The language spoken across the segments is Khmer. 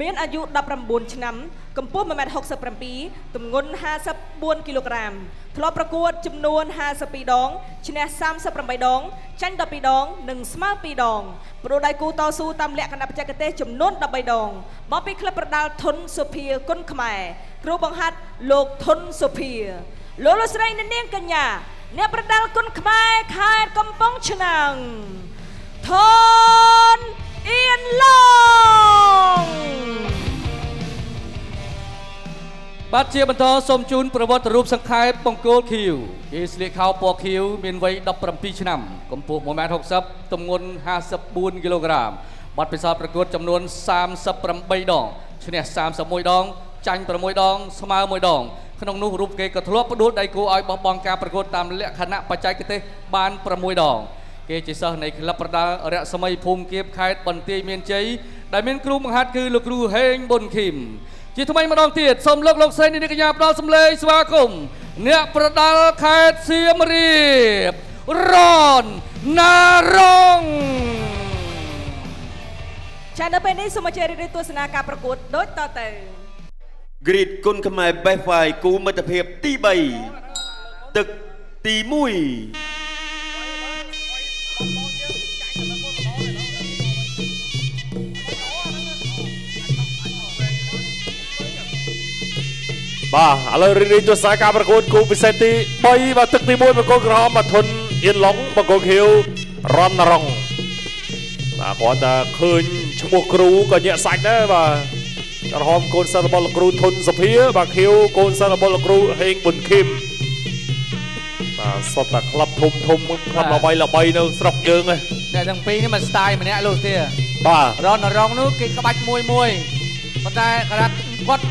មានអាយុ19ឆ្នាំកម្ពស់ 1m67 ទម្ងន់54គីឡូក្រាមធ្លាប់ប្រកួតចំនួន52ដងឈ្នះ38ដងចាញ់12ដងនិងស្មើ2ដងប្រដៅគូតស៊ូតាមលក្ខណៈបច្ចេកទេសចំនួន13ដងមកពីក្លឹបប្រដាល់ធុនសុភាគុណខ្មែរគ្រូបង្ហាត់លោកធុនសុភាលោកស្រីនាងកញ្ញាអ្នកប្រដាល់គុណខ្មែរខេត្តកំពង់ឆ្នាំងធនអៀនឡងបាទជាបន្តសូមជូនប្រវត្តិរូបសង្ខេបបង្គោលខៀវគេស្លៀកខោពណ៌ខៀវមានវ័យ17ឆ្នាំកម្ពស់ 1m60 ទម្ងន់54គីឡូក្រាមបទពិសោធន៍ប្រកួតចំនួន38ដងឈ្នះ31ដងចាញ់6ដងស្មើ1ដងក្នុងនោះរូបគេក៏ធ្លាប់ផ្ដួលដៃគូឲ្យបោះបង់ការប្រកួតតាមលក្ខណៈបច្ចេកទេសបាន6ដងគេជាសិស្សនៃក្លឹបប្រដាល់រស្មីភូមិគៀបខេត្តបន្ទាយមានជ័យដែលមានគ្រូបង្ហាត់គឺលោកគ្រូហេងប៊ុនឃីមជាថ្មីម្ដងទៀតសូមលោកស្រីនាងកញ្ញាផ្ដល់សម្លេងស្វាគមន៍អ្នកប្រដាល់ខេត្តសៀមរាបរនណារងចានៅពេលនេះសូមអញ្ជើញរីករាយទស្សនាការប្រកួតដូចតទៅគ្រីតគុណខ្មែរ Best Fight គូមិត្តភាពទី3ទឹកទី1បាទឥឡូវរីករាយទស្សនាការប្រកួតគូពិសេសទី3បាទទឹកទី1បង្គោលក្រហមបាទធុនអៀនឡុងបង្គោលខៀវរនរងបាទគាត់តែឃើញឈ្មោះគ្រូក៏ញាក់សាច់ដែរបាទក្រហមកូនសិស្សរបស់លោកគ្រូធុនសុភាបាទខៀវកូនសិស្សរបស់លោកគ្រូហេងប៊ុនឃីមបាទសុទ្ធតែក្លឹបធំក្លឹបល្បីនៅស្រុកយើងហ្នឹងអ្នកទាំងពីរនេះមិនស្ទាយម្នាក់លោកទេបាទរនរងនោះគេក្បាច់មួយប៉ុន្តែគាត់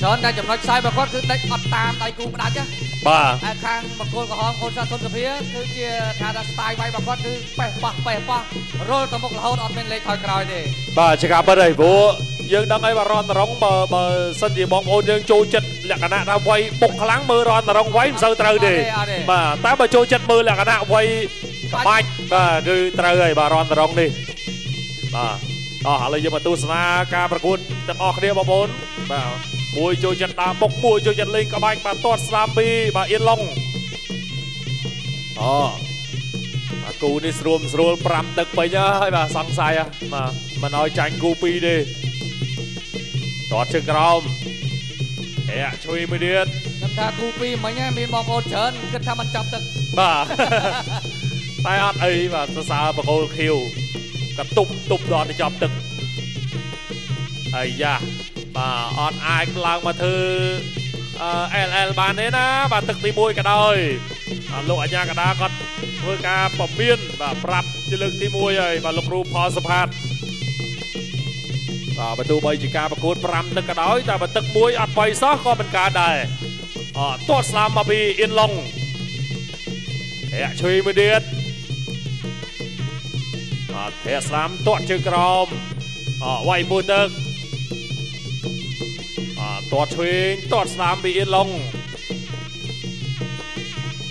ច្រើនតែចំណុចខ្សោយរបស់គាត់គឺដេចអត់តាមដៃគូផ្ដាច់ណាបាទហើយខាងបង្គោលក្រហមកូនសិស្សធុនសុភាគឺជាថាស្ទាយវាយរបស់គាត់គឺប៉េះប៉ះរុលទៅមុខរហូតអត់មានលេខថយក្រោយទេបាទជាការពិតហើយព្រោះយើងដឹងហើយបាទរនរងបើសិនជាបងប្អូនយើងចូលចិត្តលក្ខណៈថាវាយបុកខ្លាំងមើលរនរងវាយមិនសូវត្រូវទេបាទតែបើចូលចិត្តមើលលក្ខណៈវាយក្បាច់បាទគឺត្រូវហើយបាទរនរងនេះបាទឥឡូវយើងមកទស្សនាការប្រកួតទាំងអស់គ្នាបងប្អូនបាទមួយចូលចិត្តដើរបុកមួយចូលចិត្តលេងក្បាច់បាទទាត់ស្ដាមពីបាទអៀនឡុងបាទគូនេះស្រួល5ទឹកពេញហើយបាទសង្ស័យបាទមិនឲ្យចាញ់គូ2ទេទាត់ជើងក្រោមជួយមួយទៀតខ្ញុំថាគូ2មិញមានបងប្អូនច្រើនគិតថាមិនចាប់ទឹកបាទតែអត់អីបាទសរសើរបកគោលខៀវក៏ទប់ដល់ទៅចាប់ទឹកអាយ៉ាបាទអត់អាចឡើងមកធ្វើLL បានទេណាបាទទឹកទី1ក៏ដោយលោកអាជ្ញាកណ្ដាលគាត់ធ្វើការពមៀនបាទប្រាប់ជាលើកទី1ហើយបាទលោកគ្រូផលសុផាតបាទបើទោះបីជាការប្រកួត5ទឹកក៏ដោយតែបើទឹក1អត់បីសោះក៏មិនកើតដែរទាត់ស្លាមមកពីអៀនឡុងជួយមួយទៀតធាក់ស្លាមទាត់ជើងក្រោមវាយមួយទឹកទាត់ឆ្វេងទាត់ស្ដាមពីអៀនឡុង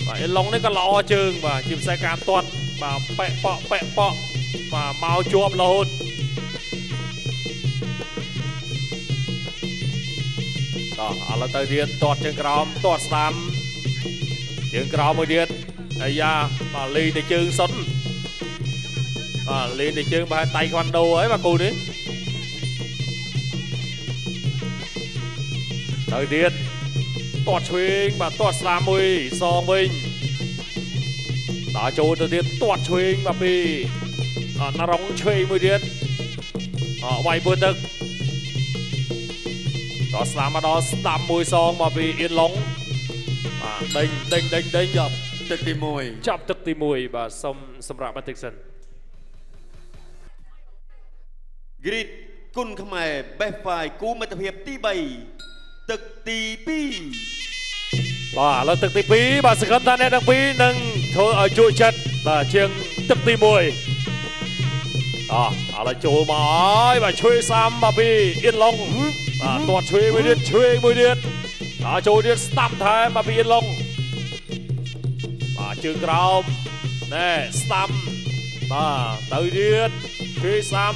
បាទអៀនឡុងនេះក៏ល្អជើងបាទជាពិសេសការទាត់បាទប៉ែកប៉ក់បាទមកជាប់រហូតឥឡូវទៅទៀតទាត់ជើងក្រោមទាត់ស្ដាមជើងក្រោមមួយទៀតអាយ៉ាបាទលេងតែជើងសុនលេងតែជើងបែរតៃខ្វាន់ដូហើយបាទគូនេះទៅទៀតទាត់ឆ្វេងបាទទាត់ស្ដាមមួយសងវិញដល់ចូលទៅទៀតទាត់ឆ្វេងបាទពីណារងឆ្វេងមួយទៀតវាយមួយទឹកដល់ស្ដាមមកដល់ស្ដាំមួយសងមកពីអៀនឡុងបាទដេញចាប់ទឹកទី1បាទសុំសម្រាប់បន្តិចសិនគ្រីតគុណខ្មែរ Best Fight គូមិត្តភាពទី3ទឹកទី2បាទឥឡូវទឹកទី2បាទសង្ឃឹមថាអ្នកទាំងពីរនឹងធ្វើឲ្យជួយចិត្តបាទជាងទឹកទី1ឥឡូវចូលមកហើយបាទជួយសាមមកពីអៀនឡុងបាទទាត់ជួយមួយទៀតដល់ចូលទៀតស្ដាប់ថែមកពីអៀនឡុងបាទជើងក្រោមណែស្ដាំបាទទៅទៀតជួយសាម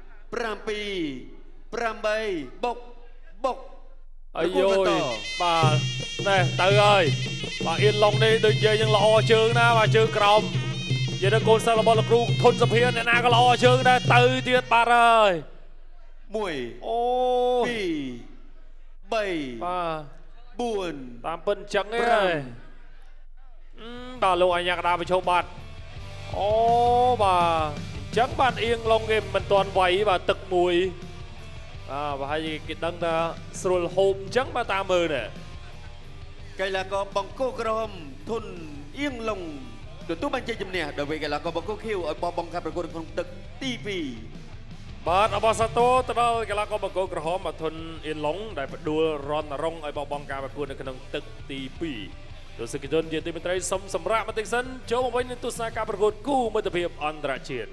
បុកបុក អាយយបាទណែទៅហើយបាទអៀនឡុងនេះដូចនិយាយយ៉ាងល្អជើងណាបាទជើងក្រោមនិយាយទៅកូនសិស្សរបស់លោកគ្រូធនសភាអ្នកណាក៏ល្អជើងដែរទៅទៀតបាទហើយ 1 អូ 2 3 បាទ 4 តាមពិនអញ្ចឹងទេហើយបាទលោកអញ្ញាកដាបញ្ឈប់បាត់អូបាទអញ្ចឹងបានអៀងឡុងគេមិនទាន់វាយបាទទឹកមួយប្រហែលជាគេដឹងថាស្រួលហូបអញ្ចឹងបាទតាមមើលនេះ កីឡាករបង្គោលក្រហមធុនអៀងឡុងទទួលបានជ័យជំនះដោយកីឡាករបង្គោលខៀវឲ្យបោះបង់ការប្រកួតក្នុងទឹកទី2 បាទអបអរសាទរទៅដល់កីឡាករបង្គោលក្រហមបាទធុនអៀនឡុងដែលផ្ដួលរណរងឲ្យបោះបង់ការប្រកួតនៅក្នុងទឹកទី2ទស្សនិកជនជាទីមេត្រីសូមសម្រាប់បន្តិចសិនចូលមកវិញនឹងទស្សនាការប្រកួតគូមិត្តភាពអន្តរជាតិ